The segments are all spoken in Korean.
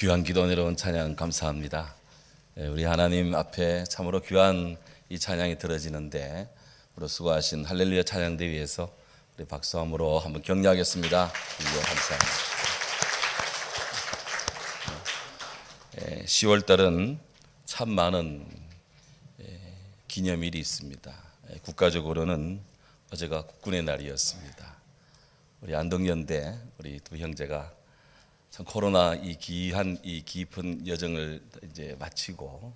귀한 기도 내려온 찬양 감사합니다. 우리 하나님 앞에 참으로 귀한 이 찬양이 들어지는데 우리 수고하신 할렐루야 찬양대 위해서 우리 박수함으로 한번 격려하겠습니다. 감사합니다. 10월달은 참 많은 기념일이 있습니다. 국가적으로는 어제가 국군의 날이었습니다. 우리 안동연대 우리 두 형제가 참 코로나 이 귀한 이 깊은 여정을 이제 마치고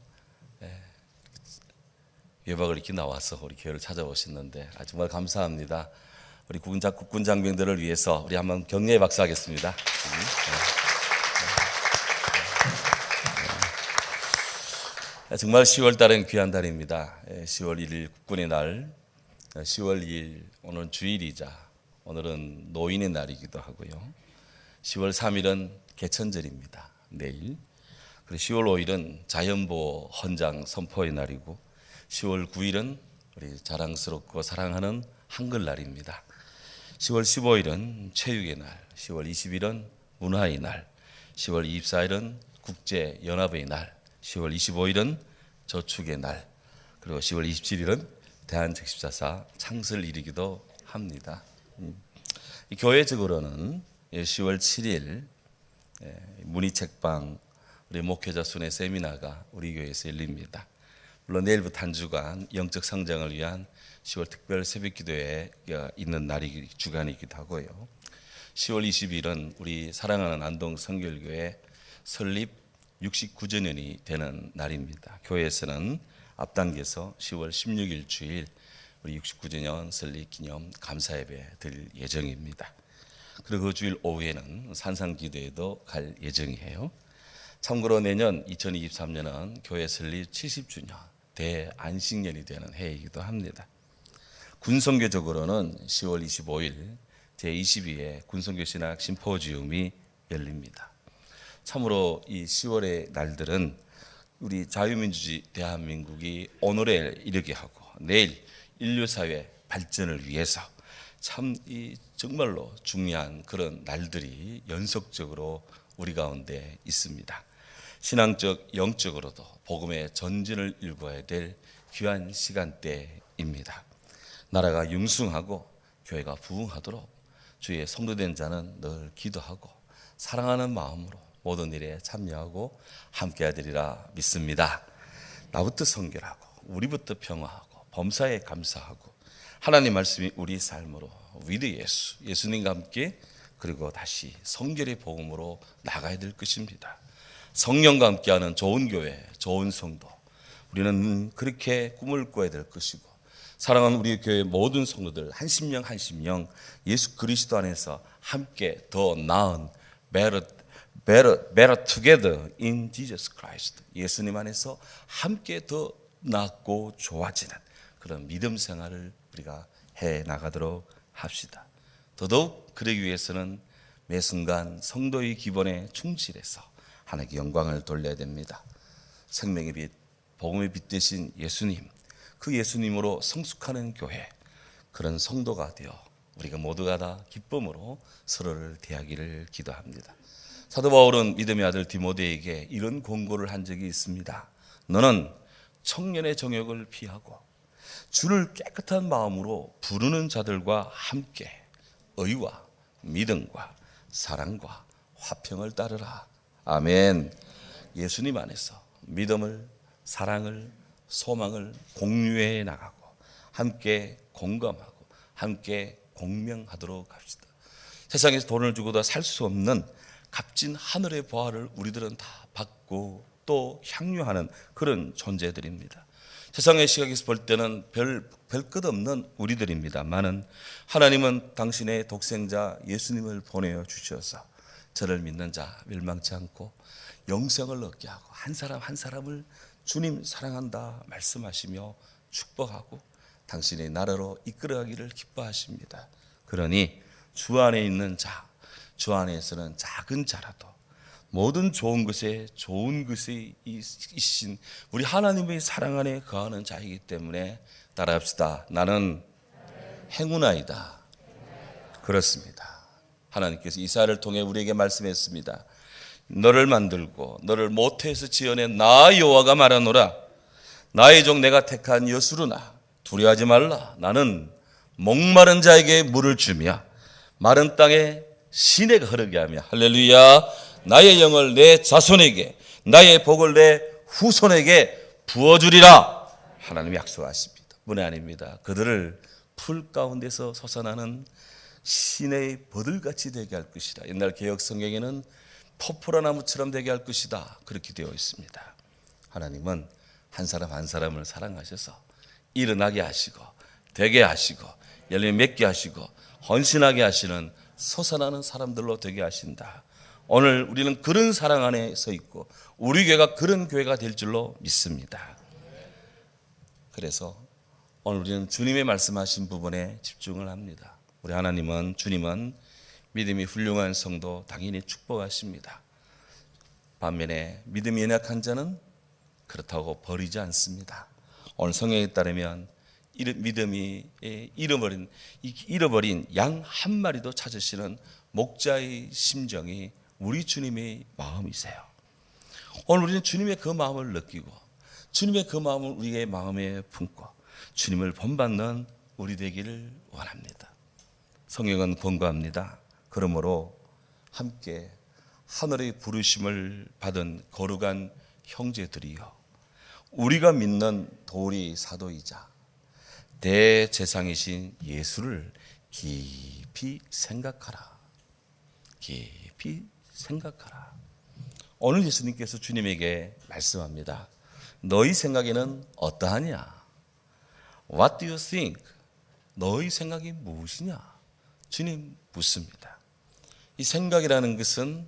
외박을 이렇게 나와서 우리 교회를 찾아오셨는데 정말 감사합니다. 우리 국군 장병들을 위해서 우리 한번 격려의 박수하겠습니다. 정말 10월 달은 귀한 달입니다. 10월 1일 국군의 날, 10월 2일 오늘은 주일이자 오늘은 노인의 날이기도 하고요. 10월 3일은 개천절입니다. 내일. 그리고 10월 5일은 자연보호 헌장 선포의 날이고 10월 9일은 우리 자랑스럽고 사랑하는 한글날입니다. 10월 15일은 체육의 날, 10월 20일은 문화의 날, 10월 24일은 국제연합의 날, 10월 25일은 저축의 날, 그리고 10월 27일은 대한적십자사 창설일이기도 합니다. 교회적으로는 10월 7일 문의책방 우리 목회자 순회 세미나가 우리 교회에서 열립니다. 물론 내일부터 한 주간 영적 성장을 위한 10월 특별 새벽기도회가 있는 날이 주간이기도 하고요. 10월 20일은 우리 사랑하는 안동 성결교회 설립 69주년이 되는 날입니다. 교회에서는 앞당겨서 10월 16일 주일 우리 69주년 설립 기념 감사예배 드릴 예정입니다. 그리고 그 주일 오후에는 산상기도에도 갈 예정이에요. 참고로 내년 2023년은 교회 설립 70주년 대안식년이 되는 해이기도 합니다. 군선교적으로는 10월 25일 제22회 군선교 신학 심포지움이 열립니다. 참으로 이 10월의 날들은 우리 자유민주주의 대한민국이 오늘에 이르게 하고 내일 인류사회 발전을 위해서 참 정말로 중요한 그런 날들이 연속적으로 우리 가운데 있습니다. 신앙적, 영적으로도 복음의 전진을 일궈야 될 귀한 시간대입니다. 나라가 융숭하고 교회가 부흥하도록 주의 성도된 자는 늘 기도하고 사랑하는 마음으로 모든 일에 참여하고 함께하리라 믿습니다. 나부터 성결하고 우리부터 평화하고 범사에 감사하고 하나님 말씀이 우리 삶으로 위드 예수님과 함께 그리고 다시 성결의 복음으로 나가야 될 것입니다. 성령과 함께하는 좋은 교회, 좋은 성도, 우리는 그렇게 꿈을 꿔야 될 것이고 사랑하는 우리 교회 모든 성도들 한 심령 한 심령 예수 그리스도 안에서 함께 더 나은 better together in Jesus Christ, 예수님 안에서 함께 더 낫고 좋아지는 그런 믿음 생활을 우리가 해 나가도록 합시다. 더더욱 그러기 위해서는 매 순간 성도의 기본에 충실해서 하나님께 영광을 돌려야 됩니다. 생명의 빛, 복음의 빛 되신 예수님, 그 예수님으로 성숙하는 교회, 그런 성도가 되어 우리가 모두가 다 기쁨으로 서로를 대하기를 기도합니다. 사도 바울은 믿음의 아들 디모데에게 이런 권고를 한 적이 있습니다. 너는 청년의 정욕을 피하고 주를 깨끗한 마음으로 부르는 자들과 함께 의와 믿음과 사랑과 화평을 따르라. 아멘. 예수님 안에서 믿음을, 사랑을, 소망을 공유해 나가고 함께 공감하고 함께 공명하도록 합시다. 세상에서 돈을 주고도 살 수 없는 값진 하늘의 보화를 우리들은 다 받고 또 향유하는 그런 존재들입니다. 세상의 시각에서 볼 때는 별 것 없는 우리들입니다만은 하나님은 당신의 독생자 예수님을 보내어 주셔서 저를 믿는 자 멸망치 않고 영생을 얻게 하고 한 사람 한 사람을 주님 사랑한다 말씀하시며 축복하고 당신의 나라로 이끌어가기를 기뻐하십니다. 그러니 주 안에 있는 자, 주 안에서는 작은 자라도 모든 좋은 것에 좋은 것이 있으신 우리 하나님의 사랑 안에 거하는 자이기 때문에 따라합시다. 나는 행운아이다. 그렇습니다. 하나님께서 이사야를 통해 우리에게 말씀했습니다. 너를 만들고 너를 모태에서 지어낸 나 여호와가 말하노라. 나의 종 내가 택한 여수르나 두려워하지 말라. 나는 목마른 자에게 물을 주며 마른 땅에 시내가 흐르게 하며 할렐루야. 나의 영을 내 자손에게 나의 복을 내 후손에게 부어주리라. 하나님이 약속하십니다. 뿐이 아닙니다. 그들을 풀 가운데서 솟아나는 시내의 버들같이 되게 할 것이다. 옛날 개역 성경에는 포포라 나무처럼 되게 할 것이다. 그렇게 되어 있습니다. 하나님은 한 사람 한 사람을 사랑하셔서 일어나게 하시고 되게 하시고 열매 맺게 하시고 헌신하게 하시는 솟아나는 사람들로 되게 하신다. 오늘 우리는 그런 사랑 안에 서 있고 우리 교회가 그런 교회가 될 줄로 믿습니다. 그래서 오늘 우리는 주님의 말씀하신 부분에 집중을 합니다. 우리 주님은 믿음이 훌륭한 성도 당연히 축복하십니다. 반면에 믿음이 연약한 자는 그렇다고 버리지 않습니다. 오늘 성경에 따르면 믿음이 잃어버린 양 한 마리도 찾으시는 목자의 심정이 우리 주님의 마음이세요. 오늘 우리는 주님의 그 마음을 느끼고 주님의 그 마음을 우리의 마음에 품고 주님을 본받는 우리 되기를 원합니다. 성경은 권고합니다. 그러므로 함께 하늘의 부르심을 받은 거룩한 형제들이여, 우리가 믿는 도리 사도이자 대제사장이신 예수를 깊이 생각하라. 깊이 생각하라. 오늘 예수님께서 주님에게 말씀합니다. 너희 생각에는 어떠하냐? What do you think? 너희 생각이 무엇이냐? 주님 묻습니다. 이 생각이라는 것은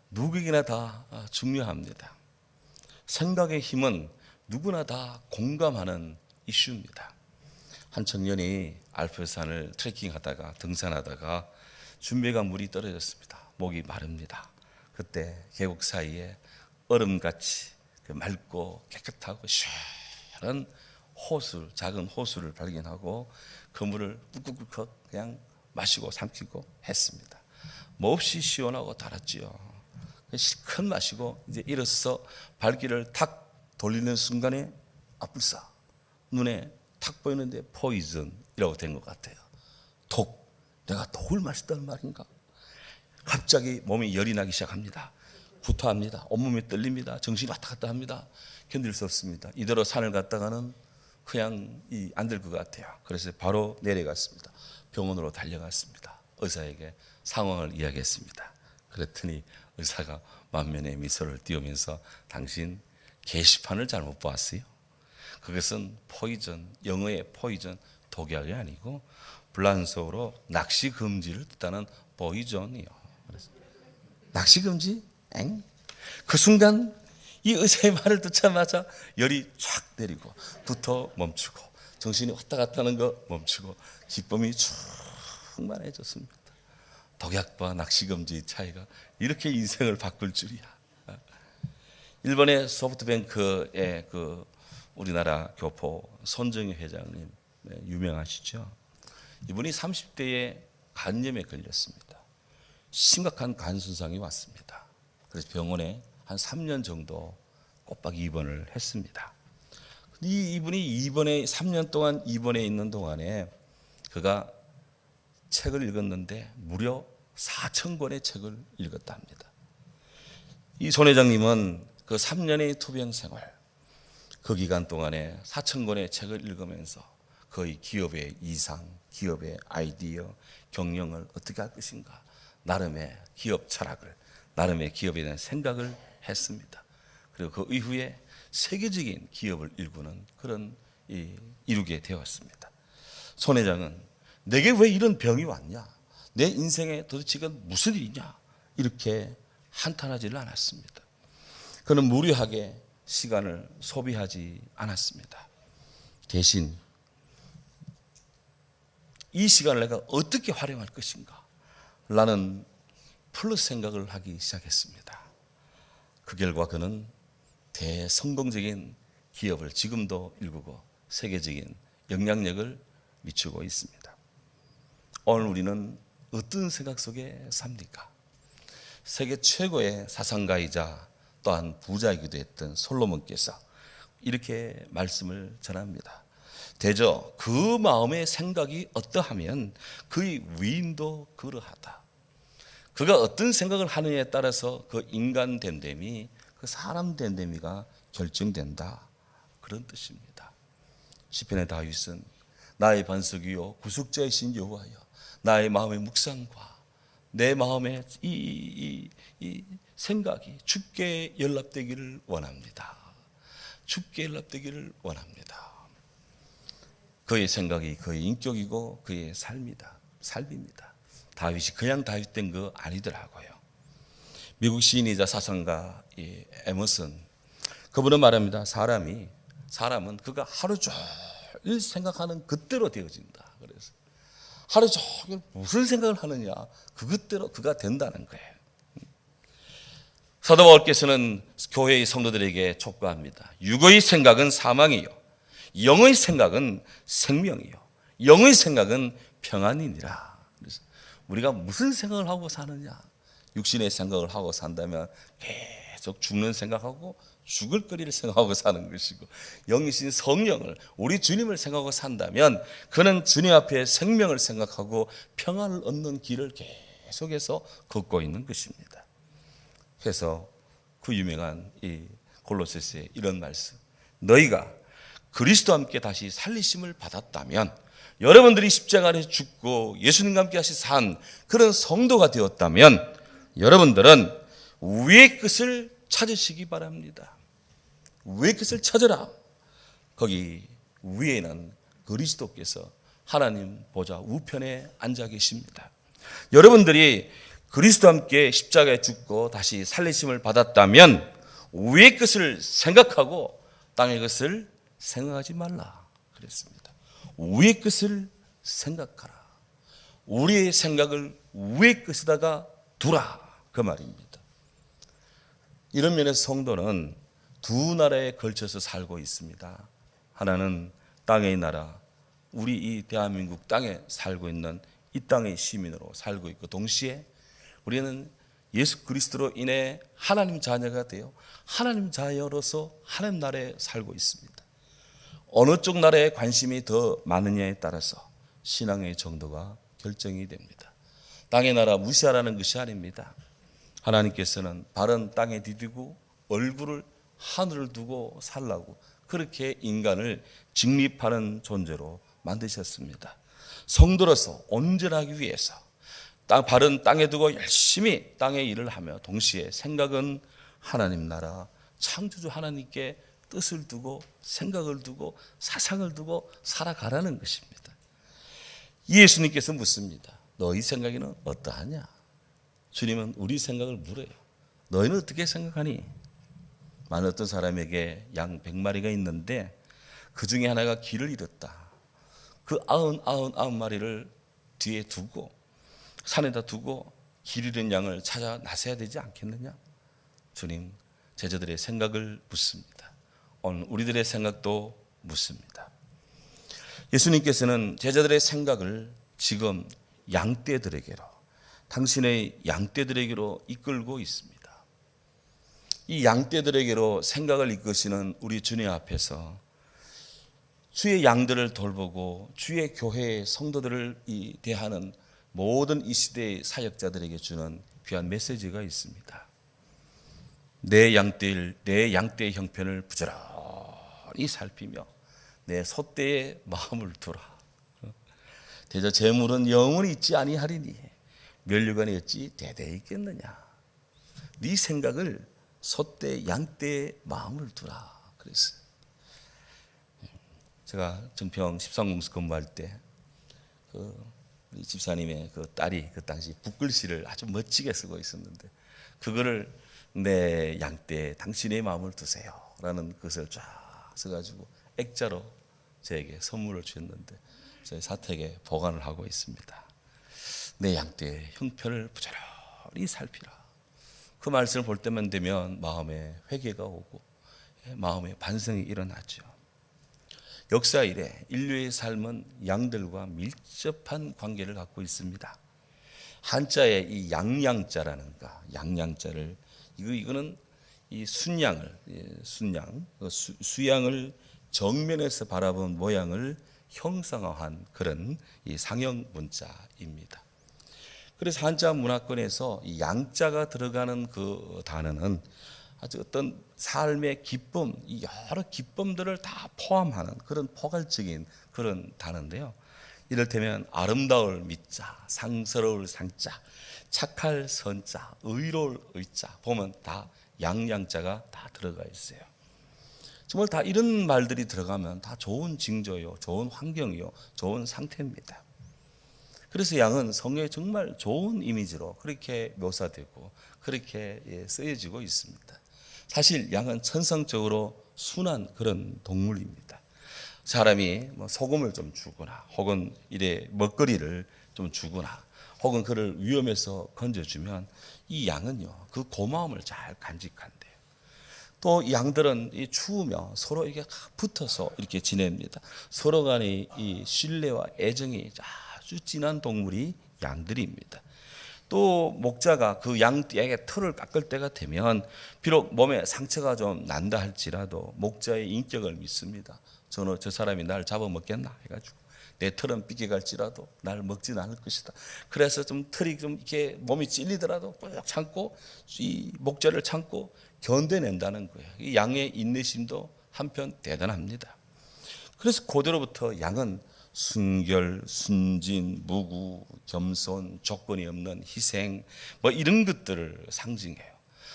누구에게나 다 중요합니다. 생각의 힘은 누구나 다 공감하는 이슈입니다. 한 청년이 알프스산을 트레킹하다가 등산하다가 준배가 물이 떨어졌습니다. 목이 마릅니다. 그때 계곡 사이에 얼음같이 맑고 깨끗하고 시원한 호수, 작은 호수를 발견하고 그 물을 꿀꺽꿀꺽 그냥 마시고 삼키고 했습니다. 몹시 시원하고 달았지요. 실컷 마시고 이제 일어서 발길을 탁 돌리는 순간에 아뿔싸 눈에 탁 보이는데 포이즌이라고 된 것 같아요. 독. 내가 독을 마셨다는 말인가? 갑자기 몸이 열이 나기 시작합니다. 구토합니다. 온몸이 떨립니다. 정신이 왔다 갔다 합니다. 견딜 수 없습니다. 이대로 산을 갔다가는 그냥 안 될 것 같아요. 그래서 바로 내려갔습니다. 병원으로 달려갔습니다. 의사에게 상황을 이야기했습니다. 그랬더니 의사가 만면에 미소를 띄우면서 당신 게시판을 잘못 보았어요. 그것은 포이전, 영어의 포이전, 독약이 아니고 불란서어로 낚시 금지를 뜻하는 포이전이요. 낚시 금지? 엥? 그 순간 이 의사의 말을 듣자마자 열이 쫙 내리고 구토 멈추고 정신이 왔다 갔다 하는 거 멈추고 기쁨이 충만해졌습니다. 독약과 낚시 금지의 차이가 이렇게 인생을 바꿀 줄이야. 일본의 소프트뱅크의 그 우리나라 교포 손정희 회장님 유명하시죠? 이분이 30대에 간염에 걸렸습니다. 심각한 간 손상이 왔습니다. 그래서 병원에 한 3년 정도 꼬박 입원을 했습니다. 이분이 3년 동안 입원해 있는 동안에 그가 책을 읽었는데 무려 4,000권의 책을 읽었다 합니다. 이 손 회장님은 그 3년의 투병 생활, 그 기간 동안에 4,000권의 책을 읽으면서 거의 기업의 이상, 기업의 아이디어, 경영을 어떻게 할 것인가, 나름의 기업 철학을, 나름의 기업에 대한 생각을 했습니다. 그리고 그 이후에 세계적인 기업을 일구는 그런 이루게 되었습니다. 손 회장은 내게 왜 이런 병이 왔냐? 내 인생에 도대체 이건 무슨 일이냐? 이렇게 한탄하지를 않았습니다. 그는 무료하게 시간을 소비하지 않았습니다. 대신 이 시간을 내가 어떻게 활용할 것인가? 라는 플러스 생각을 하기 시작했습니다. 그 결과 그는 대성공적인 기업을 지금도 일구고 세계적인 영향력을 미치고 있습니다. 오늘 우리는 어떤 생각 속에 삽니까? 세계 최고의 사상가이자 또한 부자이기도 했던 솔로몬께서 이렇게 말씀을 전합니다. 대저 그 마음의 생각이 어떠하면 그의 위인도 그러하다. 그가 어떤 생각을 하느냐에 따라서 그 인간 됨됨이 그 사람 됨됨이가 결정된다. 그런 뜻입니다. 시편의 다윗은 나의 반석이요 구속자이신 여호와여, 나의 마음의 묵상과 내 마음의 이 생각이 주께 연락되기를 원합니다. 주께 연락되기를 원합니다. 그의 생각이 그의 인격이고 그의 삶입니다. 다윗이 그냥 다윗 된 거 아니더라고요. 미국 시인이자 사상가 에머슨, 그분은 말합니다. 사람은 그가 하루 종일 생각하는 그대로 되어진다. 그래서 하루 종일 무슨 생각을 하느냐, 그것대로 그가 된다는 거예요. 사도 바울께서는 교회의 성도들에게 촉구합니다. 육의 생각은 사망이요, 영의 생각은 생명이요, 영의 생각은 평안이니라. 그래서 우리가 무슨 생각을 하고 사느냐, 육신의 생각을 하고 산다면 계속 죽는 생각하고 죽을 거리를 생각하고 사는 것이고, 영이신 성령을, 우리 주님을 생각하고 산다면 그는 주님 앞에 생명을 생각하고 평안을 얻는 길을 계속해서 걷고 있는 것입니다. 그래서 그 유명한 이 골로새서의 이런 말씀, 너희가 그리스도와 함께 다시 살리심을 받았다면, 여러분들이 십자가 아래 죽고 예수님과 함께 다시 산 그런 성도가 되었다면 여러분들은 위의 끝을 찾으시기 바랍니다. 위의 끝을 찾으라. 거기 위에는 그리스도께서 하나님 보좌 우편에 앉아 계십니다. 여러분들이 그리스도와 함께 십자가에 죽고 다시 살리심을 받았다면 위의 것을 생각하고 땅의 것을 생각하지 말라 그랬습니다. 위의 것을 생각하라. 우리의 생각을 위의 것에다가 두라, 그 말입니다. 이런 면에서 성도는 두 나라에 걸쳐서 살고 있습니다. 하나는 땅의 나라, 우리 이 대한민국 땅에 살고 있는 이 땅의 시민으로 살고 있고, 동시에 우리는 예수 그리스도로 인해 하나님 자녀가 되어 하나님 자녀로서 하나님 나라에 살고 있습니다. 어느 쪽 나라에 관심이 더 많으냐에 따라서 신앙의 정도가 결정이 됩니다. 땅의 나라 무시하라는 것이 아닙니다. 하나님께서는 발은 땅에 디디고 얼굴을 하늘을 두고 살라고 그렇게 인간을 직립하는 존재로 만드셨습니다. 성도로서 온전하기 위해서 발은 땅에 두고 열심히 땅의 일을 하며 동시에 생각은 하나님 나라 창조주 하나님께 뜻을 두고 생각을 두고 사상을 두고 살아가라는 것입니다. 예수님께서 묻습니다. 너희 생각에는 어떠하냐? 주님은 우리 생각을 물어요. 너희는 어떻게 생각하니? 만일 어떤 사람에게 양 100마리가 있는데 그 중에 하나가 길을 잃었다. 그 99마리를 뒤에 두고 산에다 두고 길 잃은 양을 찾아 나서야 되지 않겠느냐? 주님, 제자들의 생각을 묻습니다. 오늘 우리들의 생각도 묻습니다. 예수님께서는 제자들의 생각을 지금 양떼들에게로, 당신의 양떼들에게로 이끌고 있습니다. 이 양떼들에게로 생각을 이끄시는 우리 주님 앞에서 주의 양들을 돌보고 주의 교회의 성도들을 대하는 모든 이 시대의 사역자들에게 주는 귀한 메시지가 있습니다. 내 양떼의 형편을 부지런히 살피며 내 소떼의 마음을 두라. 대저 재물은 영원히 있지 아니하리니 면류관이 어찌 대대히 있겠느냐. 네 생각을 소떼 양떼의 마음을 두라 그랬어요. 제가 정평 13공수 근무할 때 우리 집사님의 그 딸이 그 당시 붓글씨를 아주 멋지게 쓰고 있었는데, 그거를 내 양떼에 당신의 마음을 두세요 라는 것을 쫙 써가지고 액자로 저에게 선물을 주셨는데 저희 사택에 보관을 하고 있습니다. 내 양떼의 형편을 부지런히 살피라. 그 말씀을 볼 때만 되면 마음에 회개가 오고 마음에 반성이 일어나죠. 역사 이래 인류의 삶은 양들과 밀접한 관계를 갖고 있습니다. 한자에 이 양양자라는 거, 양양자를 이거는 이 순양을 순양 수양을 정면에서 바라본 모양을 형상화한 그런 이 상형 문자입니다. 그래서 한자 문화권에서 이 양자가 들어가는 그 단어는 아주 어떤 삶의 기쁨, 이 여러 기쁨들을 다 포함하는 그런 포괄적인 그런 단어인데요. 이를테면 아름다울 미자, 상스러울 상자, 착할 선자, 의로울 의자 보면 다 양양자가 다 들어가 있어요. 정말 다 이런 말들이 들어가면 다 좋은 징조요, 좋은 환경이요, 좋은 상태입니다. 그래서 양은 성경에 정말 좋은 이미지로 그렇게 묘사되고 그렇게 쓰여지고 있습니다. 사실 양은 천성적으로 순한 그런 동물입니다. 사람이 뭐 소금을 좀 주거나 혹은 이래 먹거리를 좀 주거나 혹은 그를 위험에서 건져주면 이 양은요 그 고마움을 잘 간직한대요. 또 양들은 이 추우며 서로 이게 붙어서 이렇게 지냅니다. 서로 간의 이 신뢰와 애정이 아주 진한 동물이 양들입니다. 또 목자가 그 양에게 털을 깎을 때가 되면 비록 몸에 상처가 좀 난다 할지라도 목자의 인격을 믿습니다. 저 사람이 날 잡아먹겠나 해가지고 내 털은 삐개갈지라도 날 먹진 않을 것이다. 그래서 좀 털이 좀 이렇게 몸이 찔리더라도 꾹 참고 이 목자를 참고 견뎌낸다는 거예요. 이 양의 인내심도 한편 대단합니다. 그래서 고대로부터 양은 순결, 순진, 무구, 겸손, 조건이 없는 희생 뭐 이런 것들을 상징해요.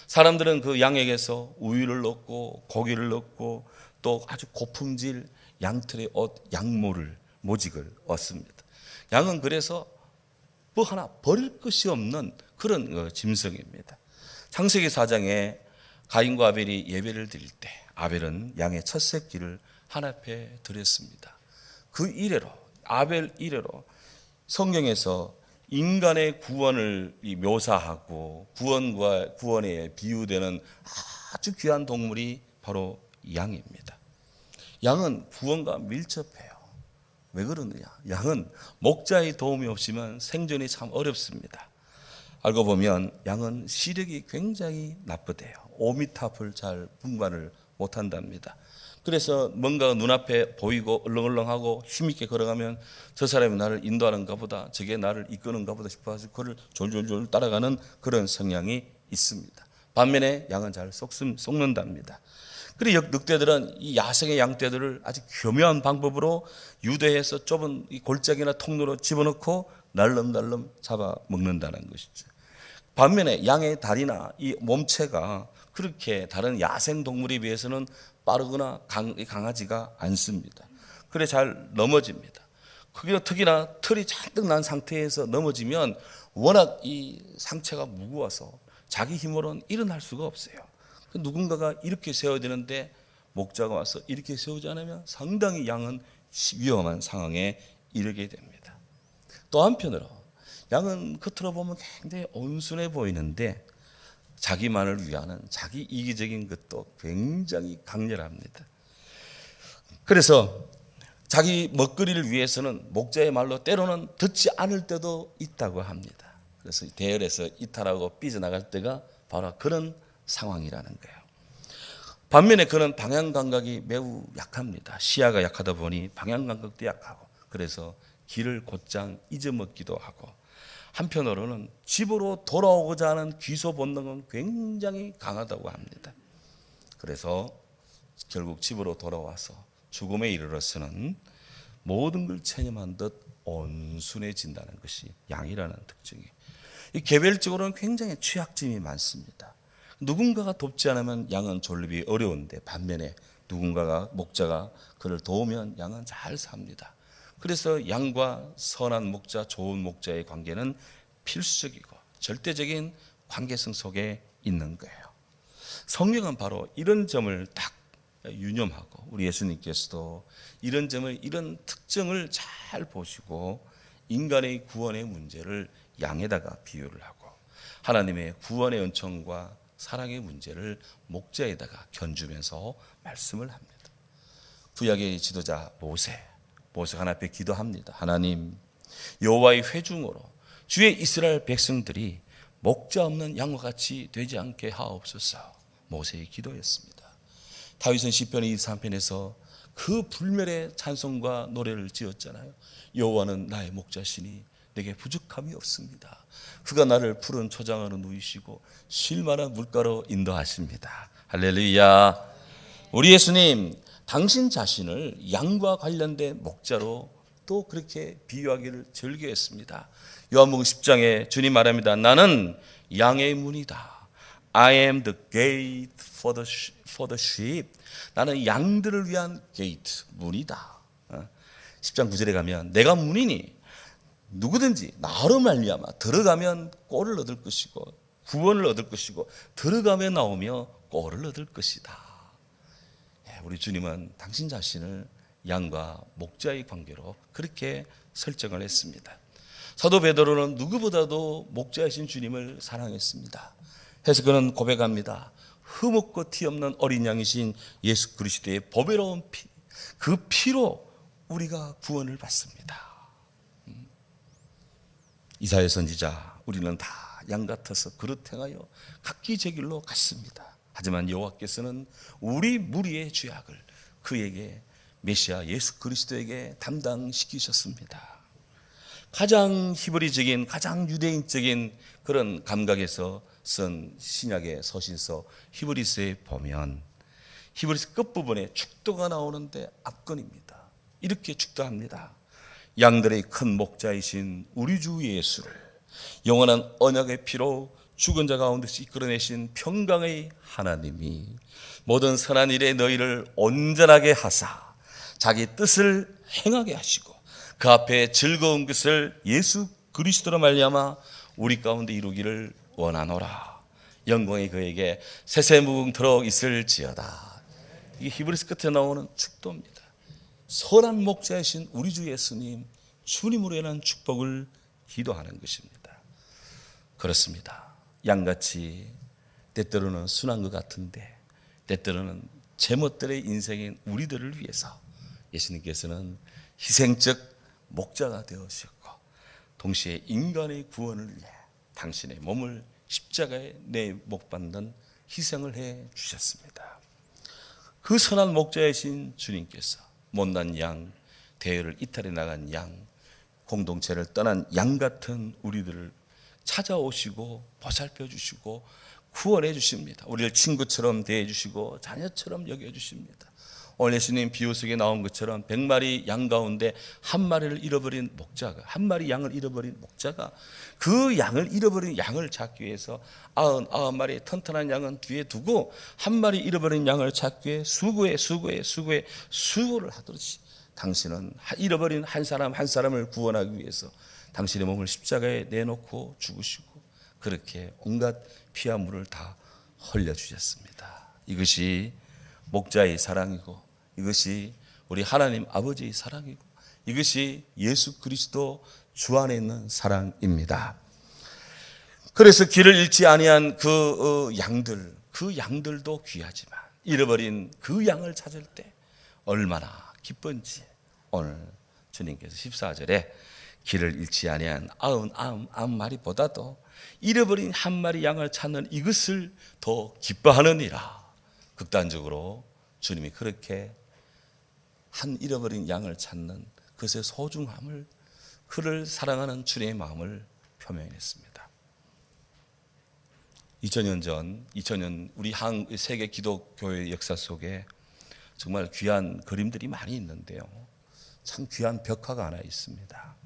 사람들은 그 양에게서 우유를 얻고 고기를 얻고 또 아주 고품질 양털의 옷, 양모를 모직을 얻습니다. 양은 그래서 뭐 하나 버릴 것이 없는 그런 짐승입니다. 창세기 4장에 가인과 아벨이 예배를 드릴 때 아벨은 양의 첫 새끼를 하나님께 드렸습니다. 그 이래로 아벨 이래로 성경에서 인간의 구원을 묘사하고 구원과 구원에 비유되는 아주 귀한 동물이 바로 양입니다. 양은 구원과 밀접해요. 왜 그러느냐? 양은 목자의 도움이 없으면 생존이 참 어렵습니다. 알고 보면 양은 시력이 굉장히 나쁘대요. 5m 앞을 잘 분간을 못한답니다. 그래서 뭔가 눈앞에 보이고 얼렁얼렁하고 힘있게 걸어가면 저 사람이 나를 인도하는가 보다, 저게 나를 이끄는가 보다 싶어서 그를 졸졸졸 따라가는 그런 성향이 있습니다. 반면에 양은 잘 쏙는답니다. 그리고 늑대들은 이 야생의 양떼들을 아주 교묘한 방법으로 유대해서 좁은 이 골짜기나 통로로 집어넣고 날름날름 잡아먹는다는 것이죠. 반면에 양의 다리나 이 몸체가 그렇게 다른 야생 동물에 비해서는 빠르거나 강하지가 않습니다. 그래 잘 넘어집니다. 특히나 털이 잔뜩 난 상태에서 넘어지면 워낙 이 상체가 무거워서 자기 힘으로는 일어날 수가 없어요. 누군가가 이렇게 세워야 되는데 목자가 와서 이렇게 세우지 않으면 상당히 양은 위험한 상황에 이르게 됩니다. 또 한편으로 양은 겉으로 보면 굉장히 온순해 보이는데 자기만을 위하는 자기 이기적인 것도 굉장히 강렬합니다. 그래서 자기 먹거리를 위해서는 목자의 말로 때로는 듣지 않을 때도 있다고 합니다. 그래서 대열에서 이탈하고 삐져나갈 때가 바로 그런 상황이라는 거예요. 반면에 그는 방향 감각이 매우 약합니다. 시야가 약하다 보니 방향 감각도 약하고 그래서 길을 곧장 잊어먹기도 하고 한편으로는 집으로 돌아오고자 하는 귀소 본능은 굉장히 강하다고 합니다. 그래서 결국 집으로 돌아와서 죽음에 이르러서는 모든 걸 체념한 듯 온순해진다는 것이 양이라는 특징이에요. 개별적으로는 굉장히 취약점이 많습니다. 누군가가 돕지 않으면 양은 존립이 어려운데 반면에 누군가가 목자가 그를 도우면 양은 잘 삽니다. 그래서 양과 선한 목자, 좋은 목자의 관계는 필수적이고 절대적인 관계성 속에 있는 거예요. 성경은 바로 이런 점을 딱 유념하고 우리 예수님께서도 이런 점을 이런 특징을 잘 보시고 인간의 구원의 문제를 양에다가 비유를 하고 하나님의 구원의 은총과 사랑의 문제를 목자에다가 견주면서 말씀을 합니다. 구약의 지도자 모세가 하나님 앞에 기도합니다. 하나님, 여호와의 회중으로 주의 이스라엘 백성들이 목자 없는 양과 같이 되지 않게 하옵소서. 모세의 기도였습니다. 다윗은 시편 23편에서 그 불멸의 찬송과 노래를 지었잖아요. 여호와는 나의 목자시니 내게 부족함이 없습니다. 그가 나를 푸른 초장으로 누이시고 쉴만한 물가로 인도하십니다. 할렐루야. 우리 예수님, 당신 자신을 양과 관련된 목자로 또 그렇게 비유하기를 즐겨했습니다. 요한복음 10장에 주님 말합니다. 나는 양의 문이다. I am the gate for the sheep. 나는 양들을 위한 게이트, 문이다. 10장 9절에 가면 내가 문이니 누구든지 나로 말미암아 들어가면 꼴을 얻을 것이고 구원을 얻을 것이고 들어가며 나오며 꼴을 얻을 것이다. 우리 주님은 당신 자신을 양과 목자의 관계로 그렇게 설정을 했습니다. 사도 베드로는 누구보다도 목자이신 주님을 사랑했습니다. 그래서 그는 고백합니다. 흠없고 티 없는 어린 양이신 예수 그리스도의 보배로운 피, 그 피로 우리가 구원을 받습니다. 이사야 선지자, 우리는 다 양 같아서 그릇 행하여 각기 제 길로 갔습니다. 하지만 여호와께서는 우리 무리의 죄악을 그에게 메시아 예수 그리스도에게 담당시키셨습니다. 가장 히브리적인, 가장 유대인적인 그런 감각에서 쓴 신약의 서신서 히브리서에 보면 히브리서 끝부분에 축도가 나오는데 압권입니다. 이렇게 축도합니다. 양들의 큰 목자이신 우리 주 예수를 영원한 언약의 피로 죽은 자 가운데서 이끌어내신 평강의 하나님이 모든 선한 일에 너희를 온전하게 하사 자기 뜻을 행하게 하시고 그 앞에 즐거운 것을 예수 그리스도로 말미암아 우리 가운데 이루기를 원하노라. 영광이 그에게 세세무궁토록 있을지어다. 이게 히브리서 끝에 나오는 축도입니다. 선한 목자이신 우리 주 예수님, 주님으로 인한 축복을 기도하는 것입니다. 그렇습니다. 양같이 때때로는 순한 것 같은데 때때로는 제멋들의 인생인 우리들을 위해서 예수님께서는 희생적 목자가 되어주셨고 동시에 인간의 구원을 위해 당신의 몸을 십자가에 못 박는 희생을 해 주셨습니다. 그 선한 목자이신 주님께서 못난 양, 대회를 이탈해 나간 양, 공동체를 떠난 양 같은 우리들을 찾아오시고 보살펴 주시고 구원해 주십니다. 우리를 친구처럼 대해 주시고 자녀처럼 여겨 주십니다. 오늘 예수님 비유 속에 나온 것처럼 100마리 양 가운데 한 마리를 잃어버린 목자가, 한 마리 양을 잃어버린 목자가 그 양을 잃어버린 양을 찾기 위해서 99마리 튼튼한 양은 뒤에 두고 한 마리 잃어버린 양을 찾기 위해 수고를 하듯이 당신은 잃어버린 한 사람 한 사람을 구원하기 위해서 당신의 몸을 십자가에 내놓고 죽으시고 그렇게 온갖 피와 물을 다 흘려주셨습니다. 이것이 목자의 사랑이고 이것이 우리 하나님 아버지의 사랑이고 이것이 예수 그리스도 주 안에 있는 사랑입니다. 그래서 길을 잃지 아니한 그 양들도 귀하지만 잃어버린 그 양을 찾을 때 얼마나 기쁜지 오늘 주님께서 14절에 길을 잃지 아니한 99마리보다도 잃어버린 한 마리 양을 찾는 이것을 더 기뻐하느니라. 극단적으로 주님이 그렇게 한 잃어버린 양을 찾는 그것의 소중함을, 그를 사랑하는 주님의 마음을 표명했습니다. 2000년 우리 세계 기독교의 역사 속에 정말 귀한 그림들이 많이 있는데요. 참 귀한 벽화가 하나 있습니다.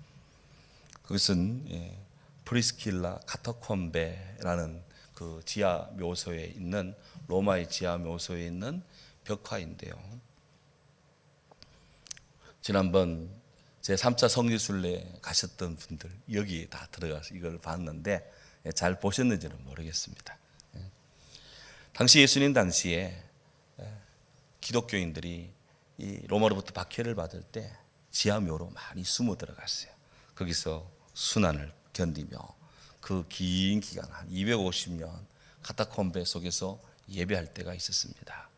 그것은 프리스킬라 카타콤베라는 그 지하 묘소에 있는, 로마의 지하 묘소에 있는 벽화인데요. 지난번 제 3차 성지순례 가셨던 분들 여기에 다 들어가서 이걸 봤는데 잘 보셨는지는 모르겠습니다. 당시 예수님 당시에 기독교인들이 이 로마로부터 박해를 받을 때 지하묘로 많이 숨어 들어갔어요. 거기서 순환을 견디며 그 긴 기간 한 250년 카타콤베 속에서 예배할 때가 있었습니다.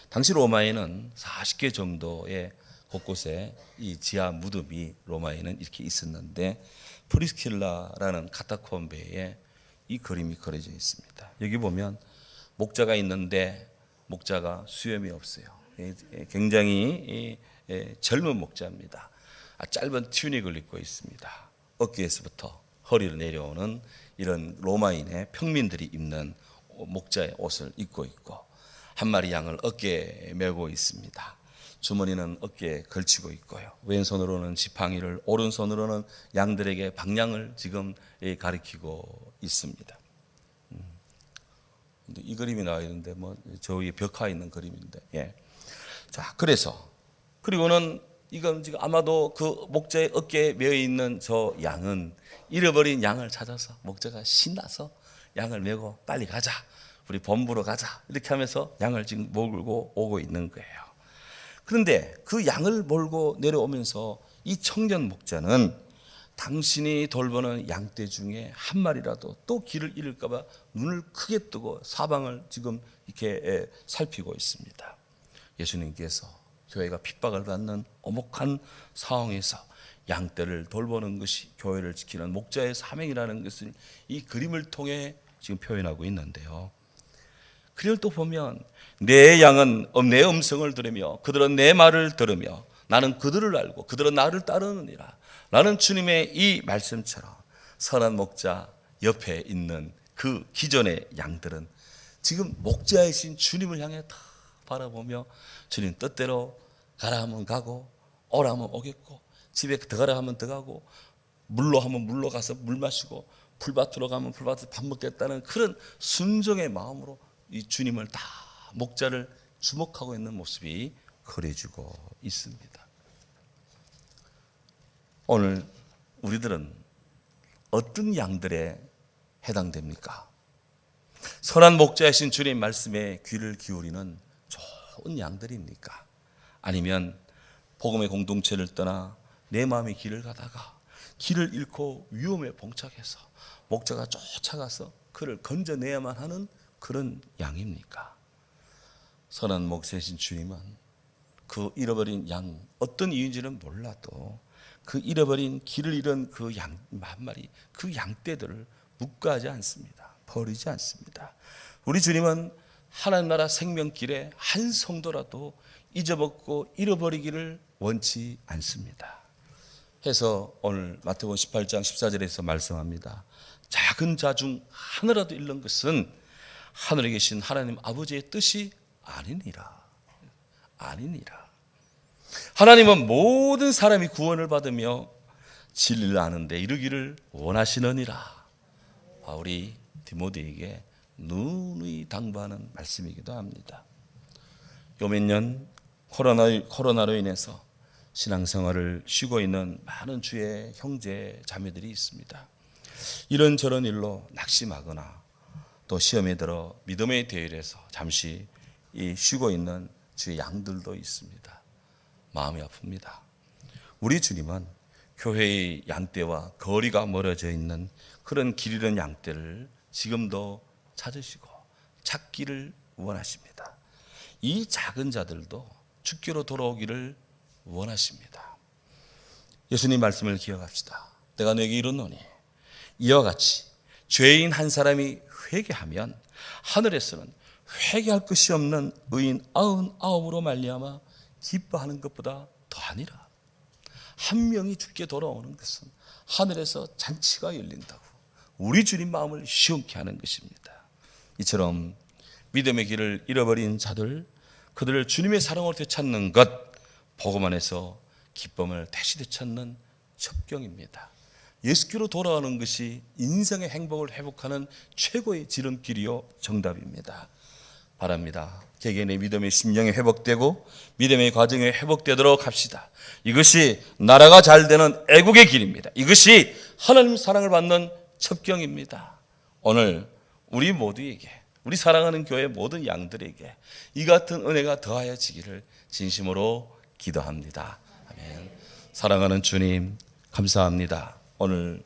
당시 로마에는 40개 정도의 곳곳에 이 지하 무덤이 로마에는 이렇게 있었는데 프리스킬라라는 카타콤베에 이 그림이 그려져 있습니다. 여기 보면 목자가 있는데 목자가 수염이 없어요. 굉장히 젊은 목자입니다. 짧은 튜닉을 입고 있습니다. 어깨에서부터 허리를 내려오는 이런 로마인의 평민들이 입는 목자의 옷을 입고 있고 한 마리 양을 어깨에 메고 있습니다. 주머니는 어깨에 걸치고 있고요. 왼손으로는 지팡이를, 오른손으로는 양들에게 방향을 지금 가리키고 있습니다. 이 그림이 나와 있는데 저 위에 벽화에 있는 그림인데, 예. 자, 그리고는 이건 지금 아마도 그 목자의 어깨에 메어 있는 저 양은 잃어버린 양을 찾아서 목자가 신나서 양을 메고 빨리 가자, 우리 본부로 가자, 이렇게 하면서 양을 지금 몰고 오고 있는 거예요. 그런데 그 양을 몰고 내려오면서 이 청년 목자는 당신이 돌보는 양떼 중에 한 마리라도 또 길을 잃을까 봐 눈을 크게 뜨고 사방을 지금 이렇게 살피고 있습니다. 예수님께서 교회가 핍박을 받는 엄혹한 상황에서 양떼를 돌보는 것이 교회를 지키는 목자의 사명이라는 것을 이 그림을 통해 지금 표현하고 있는데요. 그걸 또 보면 내 양은 내 음성을 들으며 그들은 내 말을 들으며 나는 그들을 알고 그들은 나를 따르느니라 라는 주님의 이 말씀처럼 선한 목자 옆에 있는 그 기존의 양들은 지금 목자이신 주님을 향해 다 바라보며 주님 뜻대로 가라 하면 가고 오라 하면 오겠고 집에 들어가라 하면 들어가고 물로 하면 물로 가서 물 마시고 풀밭으로 가면 풀밭에서 밥 먹겠다는 그런 순종의 마음으로 이 주님을 다 목자를 주목하고 있는 모습이 그려지고 있습니다. 오늘 우리들은 어떤 양들에 해당됩니까? 선한 목자이신 주님 말씀에 귀를 기울이는 좋은 양들입니까? 아니면 복음의 공동체를 떠나 내 마음의 길을 가다가 길을 잃고 위험에 봉착해서 목자가 쫓아가서 그를 건져내야만 하는 그런 양입니까? 선한 목자이신 주님은 그 잃어버린 양, 어떤 이유인지는 몰라도 그 잃어버린 길을 잃은 그 양 한 마리, 그 양떼들을 묵과하지 않습니다. 버리지 않습니다. 우리 주님은 하나님 나라 생명길에 한 성도라도 잊어먹고 잃어버리기를 원치 않습니다. 해서 오늘 마태복음 18장 14절에서 말씀합니다. 작은 자 중 하나라도 잃는 것은 하늘에 계신 하나님 아버지의 뜻이 아니니라. 하나님은 모든 사람이 구원을 받으며 진리를 아는데 이르기를 원하시느니라. 바울이 디모데에게 누누이 당부하는 말씀이기도 합니다. 요 몇 년 코로나로 인해서 신앙생활을 쉬고 있는 많은 주의 형제 자매들이 있습니다. 이런저런 일로 낙심하거나 또 시험에 들어 믿음의 대열에서 잠시 쉬고 있는 주의 양들도 있습니다. 마음이 아픕니다. 우리 주님은 교회의 양떼와 거리가 멀어져 있는 그런 길 잃은 양떼를 지금도 찾으시고 찾기를 원하십니다. 이 작은 자들도 주께로 돌아오기를 원하십니다. 예수님 말씀을 기억합시다. 내가 너에게 이르노니 이와 같이 죄인 한 사람이 회개하면 하늘에서는 회개할 것이 없는 의인 99으로 말미암아 기뻐하는 것보다 더하니라. 한 명이 주께 돌아오는 것은 하늘에서 잔치가 열린다고 우리 주님 마음을 시원케 하는 것입니다. 이처럼 믿음의 길을 잃어버린 자들, 그들을 주님의 사랑으로 되찾는 것, 복음 안에서 기쁨을 다시 되찾는 첩경입니다. 예수께로 돌아오는 것이 인생의 행복을 회복하는 최고의 지름길이요 정답입니다. 바랍니다. 개개인의 믿음의 심령이 회복되고 믿음의 과정이 회복되도록 합시다. 이것이 나라가 잘 되는 애국의 길입니다. 이것이 하나님 사랑을 받는 첩경입니다. 오늘 우리 모두에게, 우리 사랑하는 교회 모든 양들에게 이 같은 은혜가 더하여지기를 진심으로 기도합니다. 아멘. 사랑하는 주님 감사합니다. 오늘